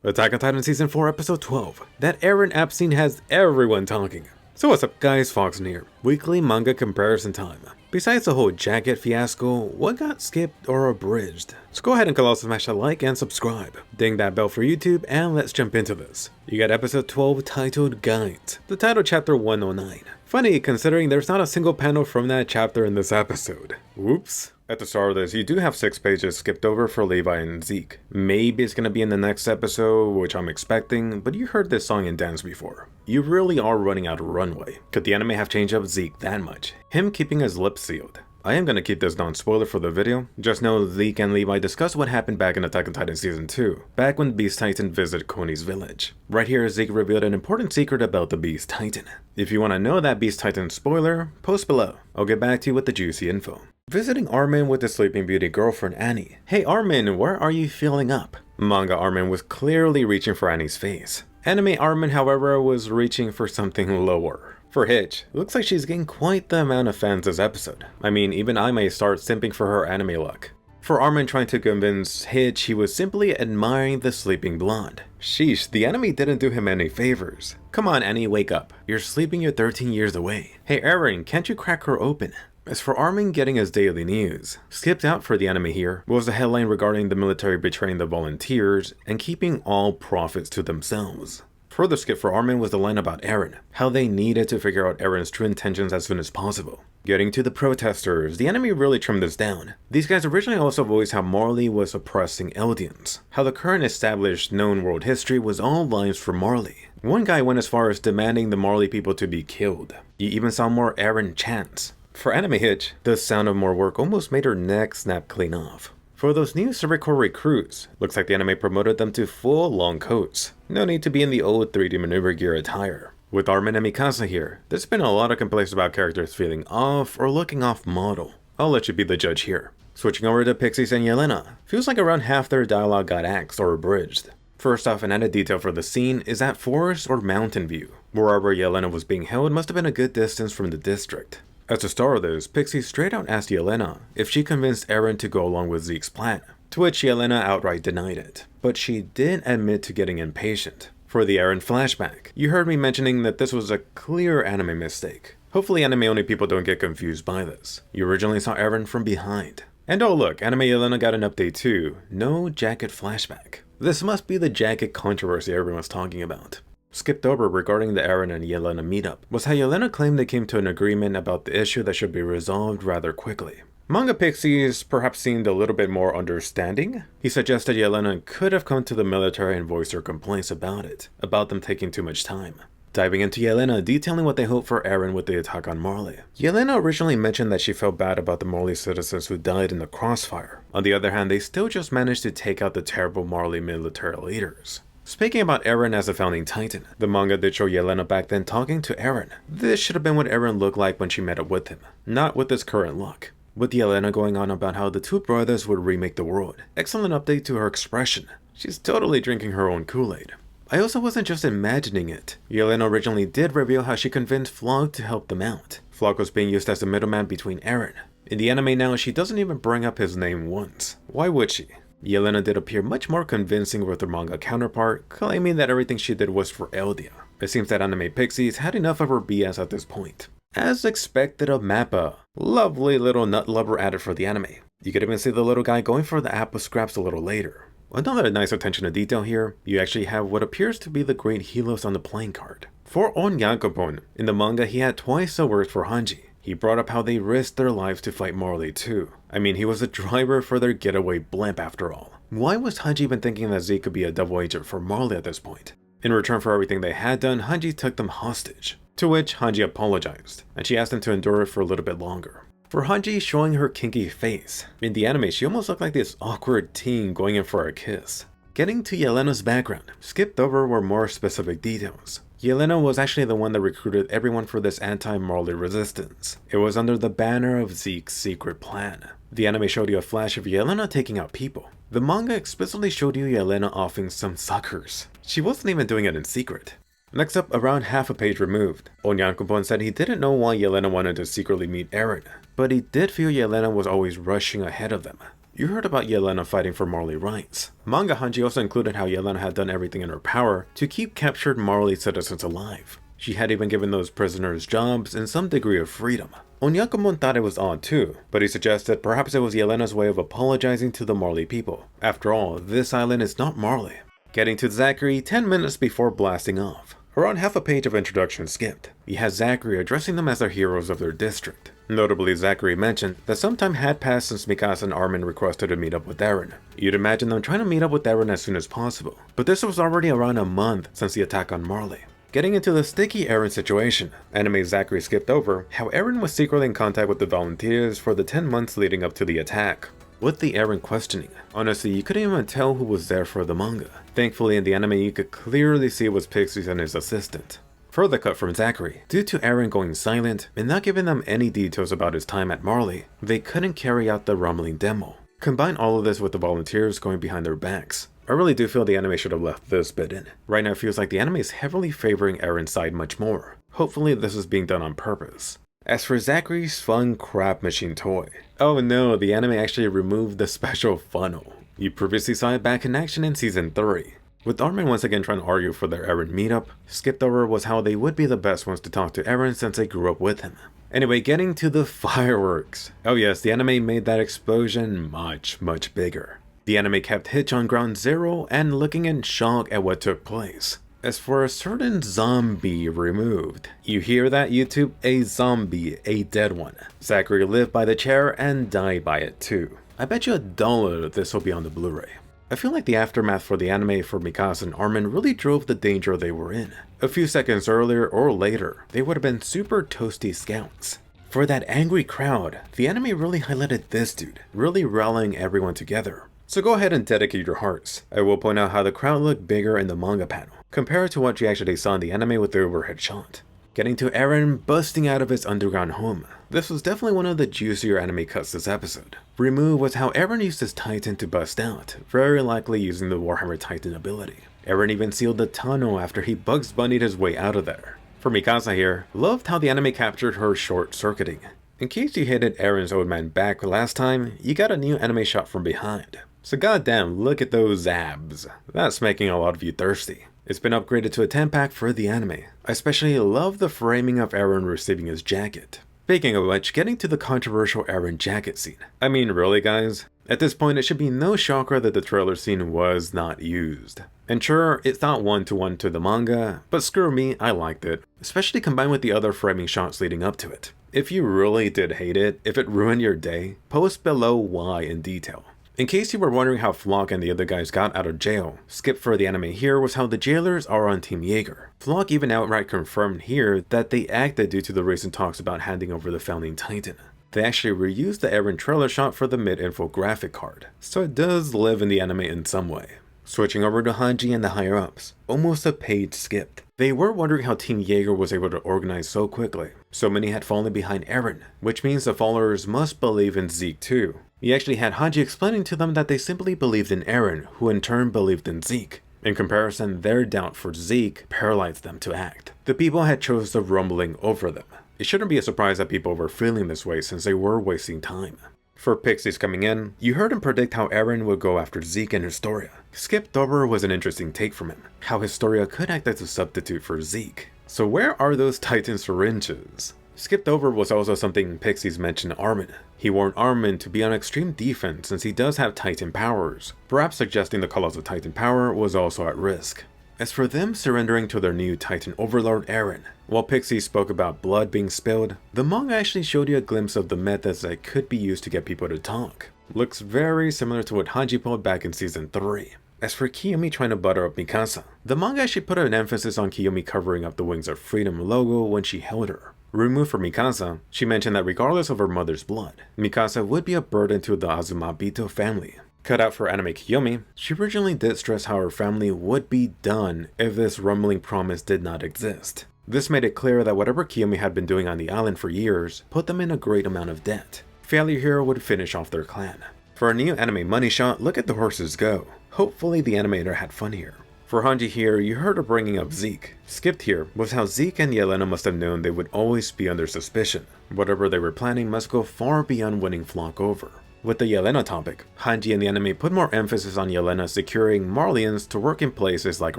Attack on Titan Season 4 Episode 12. That Eren app scene has everyone talking. So what's up guys, Foxen here. Weekly manga comparison time. Besides the whole jacket fiasco, what got skipped or abridged? So go ahead and also smash that like and subscribe. Ding that bell for YouTube and let's jump into this. You got episode 12 titled Guides. The title chapter 109. Funny considering there's not a single panel from that chapter in this episode. Whoops. At the start of this, you do have 6 pages skipped over for Levi and Zeke. Maybe it's gonna be in the next episode, which I'm expecting, but you heard this song and dance before. You really are running out of runway. Could the anime have changed up Zeke that much? Him keeping his lips sealed. I am gonna keep this non-spoiler for the video. Just know Zeke and Levi discuss what happened back in Attack on Titan Season 2, back when Beast Titan visited Koni's village. Right here, Zeke revealed an important secret about the Beast Titan. If you wanna know that Beast Titan spoiler, post below. I'll get back to you with the juicy info. Visiting Armin with his Sleeping Beauty girlfriend Annie. Hey Armin, where are you feeling up? Manga Armin was clearly reaching for Annie's face. Anime Armin, however, was reaching for something lower. For Hitch, looks like she's getting quite the amount of fans this episode. I mean, even I may start simping for her anime look. For Armin trying to convince Hitch, he was simply admiring the sleeping blonde. Sheesh, the anime didn't do him any favors. Come on Annie, wake up. You're sleeping, you're 13 years away. Hey Eren, can't you crack her open? As for Armin getting his daily news, skipped out for the anime here was the headline regarding the military betraying the volunteers and keeping all profits to themselves. Further skip for Armin was the line about Eren, how they needed to figure out Eren's true intentions as soon as possible. Getting to the protesters, the anime really trimmed this down. These guys originally also voiced how Marley was oppressing Eldians, how the current established known world history was all lies for Marley. One guy went as far as demanding the Marley people to be killed. You even saw more Eren chants. For Anime Hitch, the sound of more work almost made her neck snap clean off. For those new Service Corps recruits, looks like the anime promoted them to full long coats. No need to be in the old 3D maneuver gear attire. With Armin and Mikasa here, there's been a lot of complaints about characters feeling off or looking off model. I'll let you be the judge here. Switching over to Pixies and Yelena, feels like around half their dialogue got axed or abridged. First off, an added detail for the scene is that forest or mountain view. Wherever Yelena was being held must have been a good distance from the district. At the start of this, Pixie straight out asked Yelena if she convinced Eren to go along with Zeke's plan, to which Yelena outright denied it. But she did admit to getting impatient. For the Eren flashback, you heard me mentioning that this was a clear anime mistake. Hopefully anime only people don't get confused by this. You originally saw Eren from behind. And oh look, anime Yelena got an update too. No jacket flashback. This must be the jacket controversy everyone's talking about. Skipped over regarding the Eren and Yelena meetup was how Yelena claimed they came to an agreement about the issue that should be resolved rather quickly. Manga Pixies perhaps seemed a little bit more understanding. He suggested Yelena could have come to the military and voiced her complaints about it, about them taking too much time. Diving into Yelena detailing what they hope for Eren with the attack on Marley. Yelena originally mentioned that she felt bad about the Marley citizens who died in the crossfire. On the other hand, they still just managed to take out the terrible Marley military leaders. Speaking about Eren as a founding titan, the manga did show Yelena back then talking to Eren. This should have been what Eren looked like when she met up with him, not with his current look. With Yelena going on about how the two brothers would remake the world. Excellent update to her expression. She's totally drinking her own Kool-Aid. I also wasn't just imagining it. Yelena originally did reveal how she convinced Floch to help them out. Floch was being used as a middleman between Eren. In the anime now, she doesn't even bring up his name once. Why would she? Yelena did appear much more convincing with her manga counterpart, claiming that everything she did was for Eldia. It seems that Anime Pixies had enough of her BS at this point. As expected of Mappa, lovely little nut lover added for the anime. You could even see the little guy going for the apple scraps a little later. Another nice attention to detail here, you actually have what appears to be the great Helos on the playing card. For Onyankopon, in the manga he had twice the words for Hanji. He brought up how they risked their lives to fight Marley too. I mean, he was a driver for their getaway blimp after all. Why was Hanji even thinking that Zeke could be a double agent for Marley at this point? In return for everything they had done, Hanji took them hostage. To which Hanji apologized, and she asked him to endure it for a little bit longer. For Hanji showing her kinky face, in the anime she almost looked like this awkward teen going in for a kiss. Getting to Yelena's background, skipped over were more specific details. Yelena was actually the one that recruited everyone for this anti-Marley resistance. It was under the banner of Zeke's secret plan. The anime showed you a flash of Yelena taking out people. The manga explicitly showed you Yelena offing some suckers. She wasn't even doing it in secret. Next up, around half a page removed, Onyankopon said he didn't know why Yelena wanted to secretly meet Eren, but he did feel Yelena was always rushing ahead of them. you heard about Yelena fighting for Marley rights. Manga Hanji also included how Yelena had done everything in her power to keep captured Marley citizens alive. She had even given those prisoners jobs and some degree of freedom. Onyakomon thought it was odd too, but he suggested perhaps it was Yelena's way of apologizing to the Marley people. After all, this island is not Marley. Getting to Zachary 10 minutes before blasting off. Around half a page of introduction skipped. He has Zachary addressing them as the heroes of their district. Notably, Zachary mentioned that some time had passed since Mikasa and Armin requested to meet up with Eren. You'd imagine them trying to meet up with Eren as soon as possible, but this was already around a month since the attack on Marley. Getting into the sticky Eren situation, anime Zachary skipped over how Eren was secretly in contact with the volunteers for the 10 months leading up to the attack. With the Eren questioning, honestly you couldn't even tell who was there for the manga. Thankfully in the anime you could clearly see it was Pixies and his assistant. Further cut from Zachary, due to Eren going silent and not giving them any details about his time at Marley, they couldn't carry out the rumbling demo. Combine all of this with the volunteers going behind their backs. I really do feel the anime should have left this bit in. Right now it feels like the anime is heavily favoring Eren's side much more. Hopefully this is being done on purpose. As for Zachary's fun crab machine toy, oh no, the anime actually removed the special funnel. You previously saw it back in action in season 3. With Armin once again trying to argue for their Eren meetup, skipped over was how they would be the best ones to talk to Eren since they grew up with him. Anyway, getting to the fireworks. Oh yes, the anime made that explosion much bigger. The anime kept Hitch on ground zero and looking in shock at what took place. As for a certain zombie removed. You hear that, YouTube? A zombie, a dead one. Zachary lived by the chair and died by it too. I bet you $1 this will be on the Blu-ray. I feel like the aftermath for the anime for Mikasa and Armin really drove the danger they were in. A few seconds earlier or later, they would have been super toasty scouts. For that angry crowd, the anime really highlighted this dude, really rallying everyone together. So go ahead and dedicate your hearts. I will point out how the crowd looked bigger in the manga panel, compared to what you actually saw in the anime with the overhead shot. Getting to Eren busting out of his underground home. This was definitely one of the juicier anime cuts this episode. Remove was how Eren used his Titan to bust out, very likely using the Warhammer Titan ability. Eren even sealed the tunnel after he Bugs Bunnied his way out of there. For Mikasa here, loved how the anime captured her short-circuiting. In case you hated Eren's old man back last time, you got a new anime shot from behind. So goddamn, look at those abs. That's making a lot of you thirsty. It's been upgraded to a 10-pack for the anime. I especially love the framing of Eren receiving his jacket. Speaking of which, getting to the controversial Eren jacket scene. I mean, really guys? At this point, it should be no shocker that the trailer scene was not used. And sure, it's not one-to-one to the manga, but screw me, I liked it. Especially combined with the other framing shots leading up to it. If you really did hate it, if it ruined your day, post below why in detail. In case you were wondering how Floch and the other guys got out of jail, skip for the anime here was how the jailers are on Team Jaeger. Floch even outright confirmed here that they acted due to the recent talks about handing over the founding Titan. They actually reused the Eren trailer shot for the mid-info graphic card, so it does live in the anime in some way. Switching over to Hanji and the higher-ups, almost a page skipped. They were wondering how Team Jaeger was able to organize so quickly. So many had fallen behind Eren, which means the followers must believe in Zeke too. He actually had Hanji explaining to them that they simply believed in Eren, who in turn believed in Zeke. In comparison, their doubt for Zeke paralyzed them to act. The people had chose the rumbling over them. It shouldn't be a surprise that people were feeling this way since they were wasting time. For Pixies coming in, you heard him predict how Eren would go after Zeke and Historia. Skip Dober was an interesting take from him, how Historia could act as a substitute for Zeke. So where are those Titan syringes? Skipped over was also something Pixies mentioned Armin. He warned Armin to be on extreme defense since he does have Titan powers, perhaps suggesting the colossal Titan power was also at risk. As for them surrendering to their new Titan overlord Eren, while Pixies spoke about blood being spilled, the manga actually showed you a glimpse of the methods that could be used to get people to talk. Looks very similar to what Hanji pulled back in season 3. As for Kiyomi trying to butter up Mikasa, the manga actually put an emphasis on Kiyomi covering up the Wings of Freedom logo when she held her. Removed from Mikasa, she mentioned that regardless of her mother's blood, Mikasa would be a burden to the Azumabito family. Cut out for anime Kiyomi, she originally did stress how her family would be done if this rumbling promise did not exist. This made it clear that whatever Kiyomi had been doing on the island for years put them in a great amount of debt. Failure here would finish off their clan. For a new anime money shot, look at the horses go. Hopefully the animator had fun here. For Hanji here, you heard her bringing up Zeke. Skipped here was how Zeke and Yelena must have known they would always be under suspicion. Whatever they were planning must go far beyond winning Floch over. With the Yelena topic, Hanji and the anime put more emphasis on Yelena securing Marlians to work in places like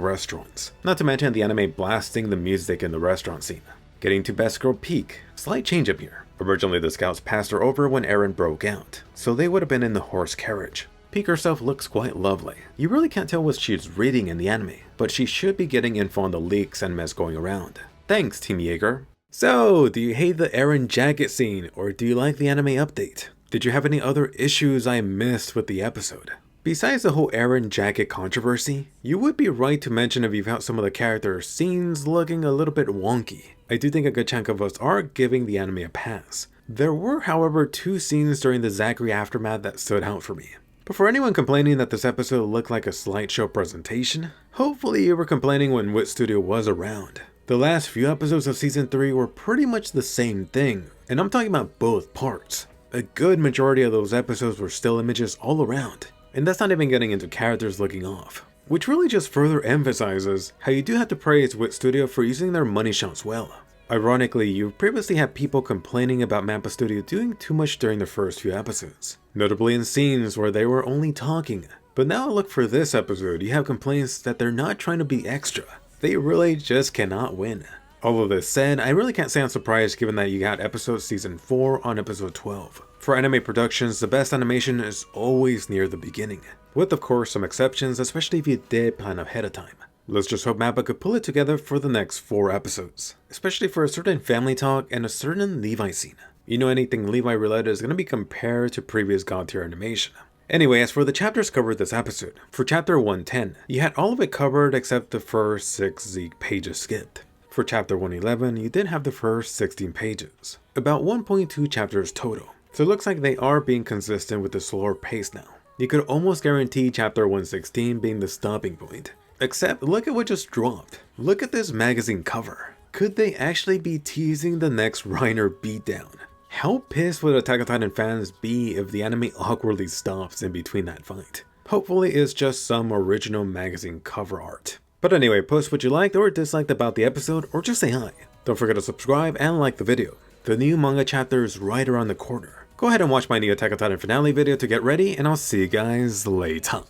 restaurants, not to mention the anime blasting the music in the restaurant scene. Getting to Best Girl Peak, slight change up here. Originally the scouts passed her over when Eren broke out, so they would have been in the horse carriage. Peak herself looks quite lovely. You really can't tell what she's reading in the anime, but she should be getting info on the leaks and mess going around. Thanks, Team Jaeger. So, do you hate the Eren jacket scene, or do you like the anime update? Did you have any other issues I missed with the episode? Besides the whole Eren jacket controversy, you would be right to mention if you found some of the character scenes looking a little bit wonky. I do think a good chunk of us are giving the anime a pass. There were, however, 2 scenes during the Zachary aftermath that stood out for me. But for anyone complaining that this episode looked like a slideshow presentation, hopefully you were complaining when Wit Studio was around. The last few episodes of Season 3 were pretty much the same thing, and I'm talking about both parts. A good majority of those episodes were still images all around, and that's not even getting into characters looking off, which really just further emphasizes how you do have to praise Wit Studio for using their money shots well. Ironically, you previously had people complaining about Mappa Studio doing too much during the first few episodes, notably in scenes where they were only talking. But now look for this episode, you have complaints that they're not trying to be extra. They really just cannot win. All of this said, I really can't say I'm surprised given that you got episode season 4 on episode 12. For anime productions, the best animation is always near the beginning, with of course some exceptions, especially if you did plan ahead of time. Let's just hope Mappa could pull it together for the next 4 episodes, especially for a certain family talk and a certain Levi scene. You know, anything Levi related is going to be compared to previous God tier animation. Anyway, as for the chapters covered this episode, for chapter 110, you had all of it covered except the first 6 Zeke pages skipped. For chapter 111, you did have the first 16 pages, about 1.2 chapters total, so it looks like they are being consistent with the slower pace now. You could almost guarantee chapter 116 being the stopping point, except look at what just dropped. Look at this magazine cover. Could they actually be teasing the next Reiner beatdown? How pissed would Attack on Titan fans be if the anime awkwardly stops in between that fight? Hopefully it's just some original magazine cover art. But anyway, post what you liked or disliked about the episode, or just say hi. Don't forget to subscribe and like the video. The new manga chapter is right around the corner. Go ahead and watch my new Attack on Titan finale video to get ready, and I'll see you guys later.